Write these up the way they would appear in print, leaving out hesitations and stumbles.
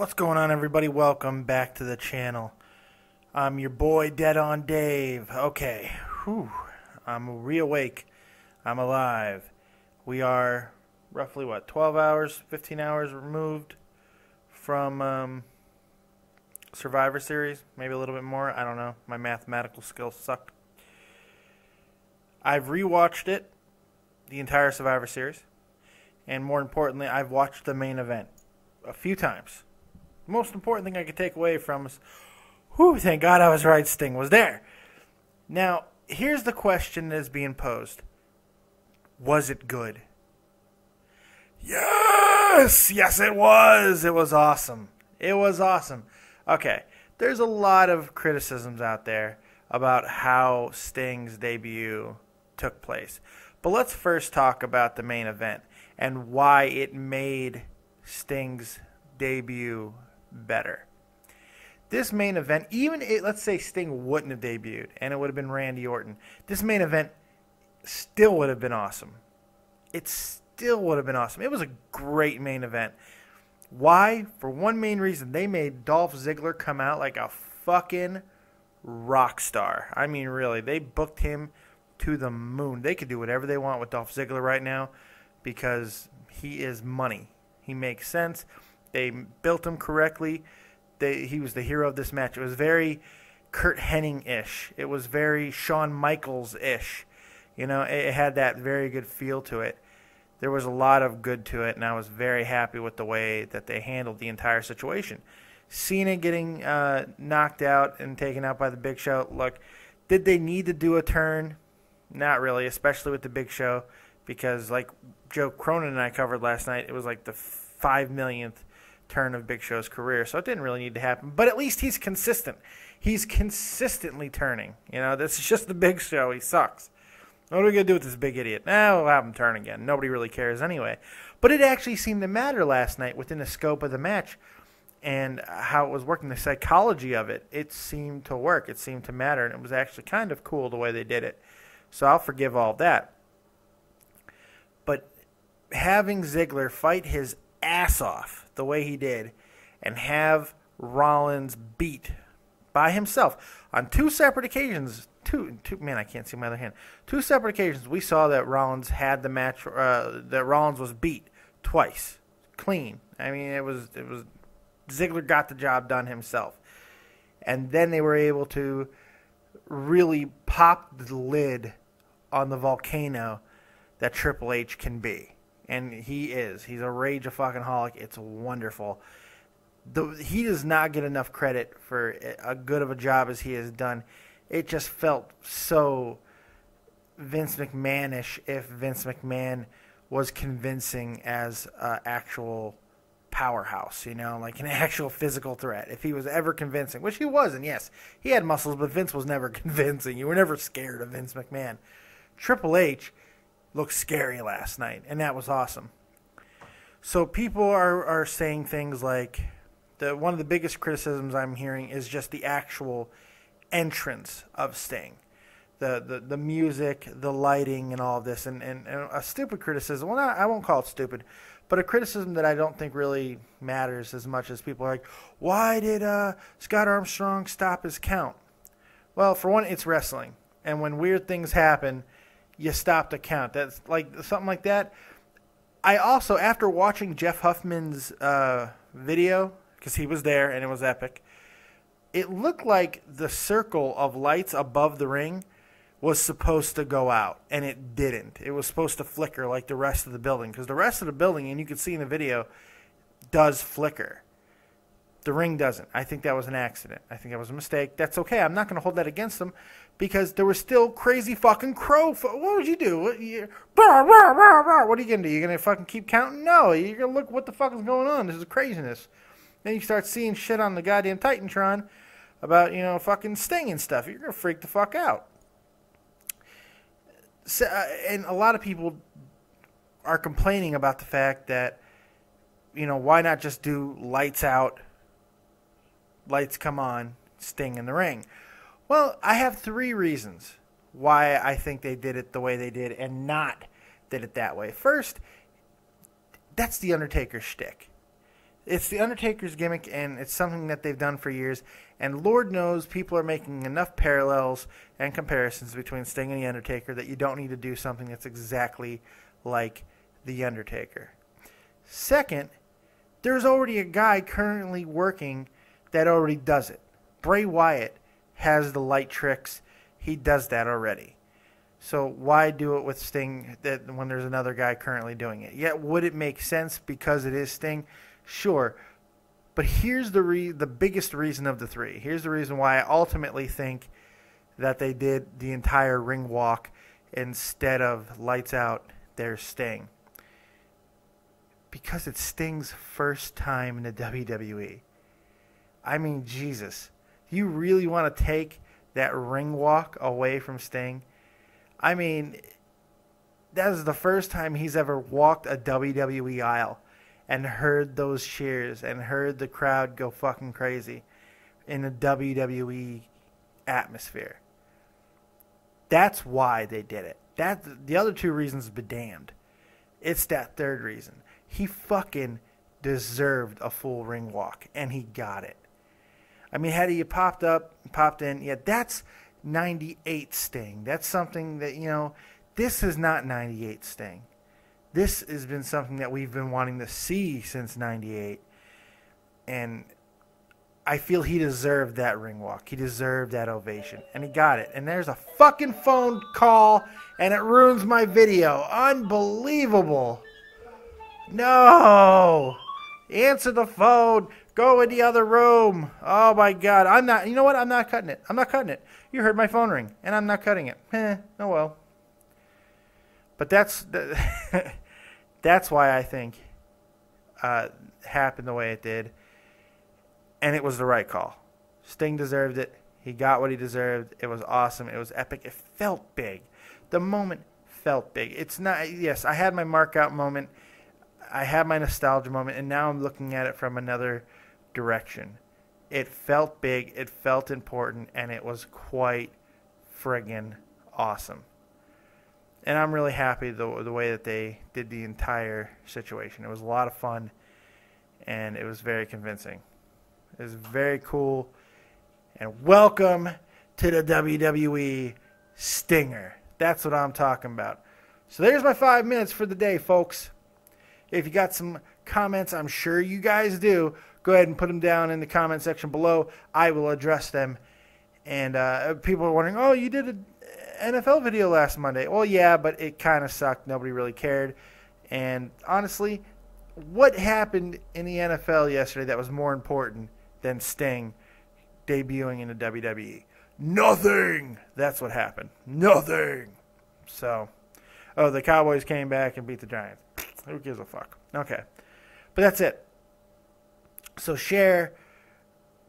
What's going on, everybody? Welcome back to the channel. I'm your boy, Dead on Dave. Okay, I'm reawake. I'm alive. We are roughly, 12 hours, 15 hours removed from Survivor Series? Maybe a little bit more. I don't know. My mathematical skills suck. I've rewatched it, the entire Survivor Series. And more importantly, I've watched the main event a few times. The most important thing I could take away from is, thank God I was right, Sting was there. Now, here's the question that is being posed. Was it good? Yes! Yes, it was! It was awesome. It was awesome. Okay, there's a lot of criticisms out there about how Sting's debut took place. But let's first talk about the main event and why it made Sting's debut better. This main event, let's say Sting wouldn't have debuted and it would have been Randy Orton, this main event still would have been awesome. It still would have been awesome. It was a great main event. Why? For one main reason, they made Dolph Ziggler come out like a fucking rock star. I mean, really, they booked him to the moon. They could do whatever they want with Dolph Ziggler right now because he is money. He makes sense. They built him correctly. He was the hero of this match. It was very Kurt Hennig-ish. It was very Shawn Michaels-ish. You know, it had that very good feel to it. There was a lot of good to it, and I was very happy with the way that they handled the entire situation. Cena getting knocked out and taken out by the Big Show. Look, did they need to do a turn? Not really, especially with the Big Show, because like Joe Cronin and I covered last night, it was like the 5 millionth turn of Big Show's career, so it didn't really need to happen. But at least he's consistent. He's consistently turning. You know, this is just the Big Show. He sucks. What are we going to do with this big idiot? We'll have him turn again. Nobody really cares anyway. But it actually seemed to matter last night within the scope of the match and how it was working, the psychology of it. It seemed to work. It seemed to matter, and it was actually kind of cool the way they did it. So I'll forgive all that. But having Ziggler fight his ass off the way he did and have Rollins beat by himself on two separate occasions, man, I can't see my other hand. Two separate occasions we saw that Rollins had the match, that Rollins was beat twice, clean. I mean, it was Ziggler got the job done himself. And then they were able to really pop the lid on the volcano that Triple H can be. And he is. He's a rage-a-fucking-holic. It's wonderful. He does not get enough credit for as good of a job as he has done. It just felt so Vince McMahon-ish if Vince McMahon was convincing as an actual powerhouse, you know, like an actual physical threat. If he was ever convincing, which he wasn't, yes. He had muscles, but Vince was never convincing. You were never scared of Vince McMahon. Triple H looked scary last night, and that was awesome. So people are saying things like, one of the biggest criticisms I'm hearing is just the actual entrance of Sting. The music, the lighting, and all of this. And a stupid criticism, well, I won't call it stupid, but a criticism that I don't think really matters as much as people are like, why did Scott Armstrong stop his count? Well, for one, it's wrestling. And when weird things happen, you stop the count. That's like something like that. I also, after watching Jeff Huffman's video, because he was there and it was epic, it looked like the circle of lights above the ring was supposed to go out, and it didn't. It was supposed to flicker like the rest of the building, because the rest of the building, and you can see in the video, does flicker. The ring doesn't. I think that was an accident. I think that was a mistake. That's okay. I'm not going to hold that against them because there was still crazy fucking crow. What would you do? What are you going to do? You're going to fucking keep counting? No. You're going to look what the fuck is going on. This is craziness. Then you start seeing shit on the goddamn Titantron about, you know, fucking Sting and stuff. You're going to freak the fuck out. So, and a lot of people are complaining about the fact that, you know, why not just do lights out, lights come on, Sting in the ring? Well, I have 3 reasons why I think they did it the way they did and not did it that way. First, that's the Undertaker shtick. It's the Undertaker's gimmick, and it's something that they've done for years. And Lord knows people are making enough parallels and comparisons between Sting and the Undertaker that you don't need to do something that's exactly like the Undertaker. Second, there's already a guy currently working that already does it. Bray Wyatt has the light tricks. He does that already. So why do it with Sting when there's another guy currently doing it? Yet would it make sense because it is Sting? Sure. But here's the biggest reason of the three. Here's the reason why I ultimately think that they did the entire ring walk instead of lights out, there's Sting. Because it's Sting's first time in the WWE. I mean, Jesus. You really want to take that ring walk away from Sting? I mean, that is the first time he's ever walked a WWE aisle and heard those cheers and heard the crowd go fucking crazy in a WWE atmosphere. That's why they did it. The other two reasons be damned. It's that third reason. He fucking deserved a full ring walk, and he got it. I mean, had he popped in, yeah, that's 98 Sting. That's something that, this is not 98 Sting. This has been something that we've been wanting to see since 98. And I feel he deserved that ring walk. He deserved that ovation. And he got it. And there's a fucking phone call, and it ruins my video. Unbelievable. No. Answer the phone. Go in the other room. Oh, my God. I'm not. You know what? I'm not cutting it. I'm not cutting it. You heard my phone ring, and I'm not cutting it. Oh, well. But that's why I think happened the way it did. And it was the right call. Sting deserved it. He got what he deserved. It was awesome. It was epic. It felt big. The moment felt big. It's not. Yes, I had my mark out moment. I had my nostalgia moment, and now I'm looking at it from another direction. It felt big, it felt important, and it was quite friggin' awesome. And I'm really happy the way that they did the entire situation. It was a lot of fun, and it was very convincing. It was very cool. And welcome to the WWE Stinger. That's what I'm talking about. So there's my 5 minutes for the day, folks. If you got some comments, I'm sure you guys do, go ahead and put them down in the comment section below. I will address them. And people are wondering, oh, you did an NFL video last Monday. Well, yeah, but it kind of sucked. Nobody really cared. And honestly, what happened in the NFL yesterday that was more important than Sting debuting in the WWE? Nothing! That's what happened. Nothing! So, the Cowboys came back and beat the Giants. Who gives a fuck? Okay. But that's it. So share,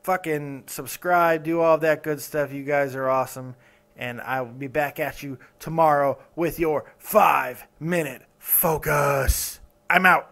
fucking subscribe, do all that good stuff. You guys are awesome. And I will be back at you tomorrow with your 5-minute focus. I'm out.